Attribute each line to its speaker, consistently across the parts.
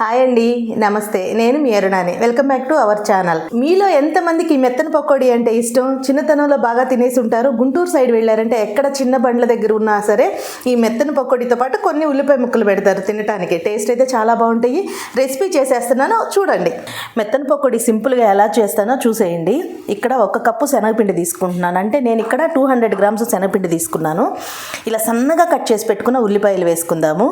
Speaker 1: Hi అండి, నమస్తే. నేను మీ అరుణాని. Welcome back to our channel. మీలో ఎంతమందికి ఈ మెత్తన పకోడీ అంటే ఇష్టం? చిన్నతనంలో బాగా తినేసి ఉంటారు. గుంటూరు సైడ్ వెళ్ళారంటే ఎక్కడ చిన్న బండ్ల దగ్గర ఉన్నా సరే ఈ మెత్తన పకోడీతో పాటు కొన్ని ఉల్లిపాయ ముక్కలు పెడతారు తినడానికి. టేస్ట్ అయితే చాలా బాగుంటాయి. రెసిపీ చేసేస్తున్నాను, చూడండి. మెత్తన పకోడీ సింపుల్గా ఎలా చేస్తానో చూసేయండి. ఇక్కడ 1 కప్పు శనగపిండి తీసుకుంటున్నాను. అంటే నేను ఇక్కడ 200 గ్రామ్స్ శనగపిండి తీసుకున్నాను. ఇలా సన్నగా కట్ చేసి పెట్టుకున్న ఉల్లిపాయలు వేసుకుందాము.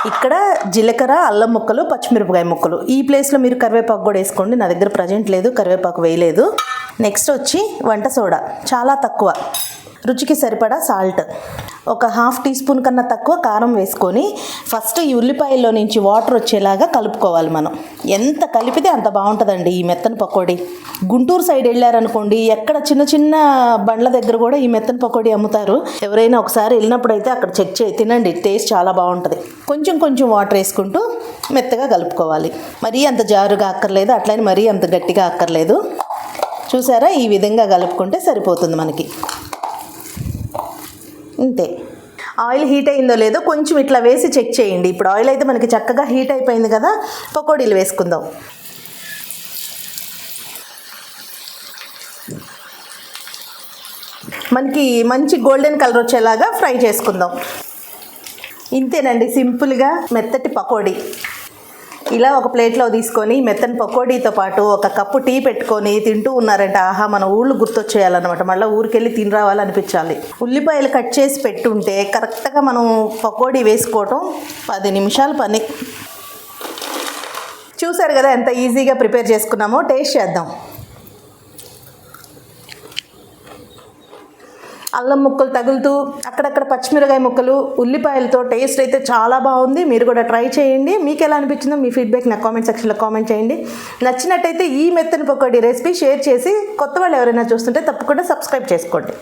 Speaker 1: ఇక్కడ జీలకర్ర, అల్లం ముక్కలు, పచ్చిమిరపకాయ ముక్కలు. ఈ ప్లేస్లో మీరు కరివేపాకు కూడా వేసుకోండి. నా దగ్గర ప్రజెంట్ లేదు, కరివేపాకు వేయలేదు. నెక్స్ట్ వచ్చి వంట సోడా చాలా తక్కువ, రుచికి సరిపడా సాల్ట్, 1/2 టీ స్పూన్ కన్నా తక్కువ కారం వేసుకొని ఫస్ట్ ఈ ఉల్లిపాయల్లో నుంచి వాటర్ వచ్చేలాగా కలుపుకోవాలి. మనం ఎంత కలిపితే అంత బాగుంటుందండి ఈ మెత్తన పకోడీ. గుంటూరు సైడ్ వెళ్ళారనుకోండి, ఎక్కడ చిన్న చిన్న బండ్ల దగ్గర కూడా ఈ మెత్తన పకోడీ అమ్ముతారు. ఎవరైనా ఒకసారి వెళ్ళినప్పుడు అయితే అక్కడ చెక్ చేయి, తినండి, టేస్ట్ చాలా బాగుంటుంది. కొంచెం కొంచెం వాటర్ వేసుకుంటూ మెత్తగా కలుపుకోవాలి. మరీ అంత జారుగా అక్కర్లేదు, అట్లనే మరీ అంత గట్టిగా అక్కర్లేదు. చూసారా, ఈ విధంగా కలుపుకుంటే సరిపోతుంది మనకి. ఇంతే. ఆయిల్ హీట్ అయిందో లేదో కొంచెం ఇట్లా వేసి చెక్ చేయండి. ఇప్పుడు ఆయిల్ అయితే మనకి చక్కగా హీట్ అయిపోయింది కదా, పకోడీలు వేసుకుందాం. మనకి మంచి గోల్డెన్ కలర్ వచ్చేలాగా ఫ్రై చేసుకుందాం. ఇంతేనండి, సింపుల్గా మెత్తటి పకోడీ. ఇలా ఒక ప్లేట్లో తీసుకొని మెత్తని పకోడీతో పాటు 1 కప్పు టీ పెట్టుకొని తింటూ ఉన్నారంటే ఆహా, మన ఊళ్ళు గుర్తొచ్చేయాలన్నమాట. మళ్ళీ ఊరికెళ్ళి తిని రావాలనిపించాలి. ఉల్లిపాయలు కట్ చేసి పెట్టుంటే కరెక్ట్గా మనం పకోడీ వేసుకోవటం 10 నిమిషాల పని. చూసారు కదా ఎంత ఈజీగా ప్రిపేర్ చేసుకున్నామో. టేస్ట్ చేద్దాం. అల్లం ముక్కలు తగులుతూ అక్కడక్కడ పచ్చిమిరకాయ ముక్కలు, ఉల్లిపాయలతో టేస్ట్ అయితే చాలా బాగుంది. మీరు కూడా ట్రై చేయండి. మీకు ఎలా అనిపించిందో మీ ఫీడ్బ్యాక్ నా కామెంట్ సెక్షన్లో కామెంట్ చేయండి. నచ్చినట్టయితే ఈ మెత్తని పకోడీ రెసిపీ షేర్ చేసి కొత్త వాళ్ళు ఎవరైనా చూస్తుంటే తప్పకుండా సబ్స్క్రైబ్ చేసుకోండి.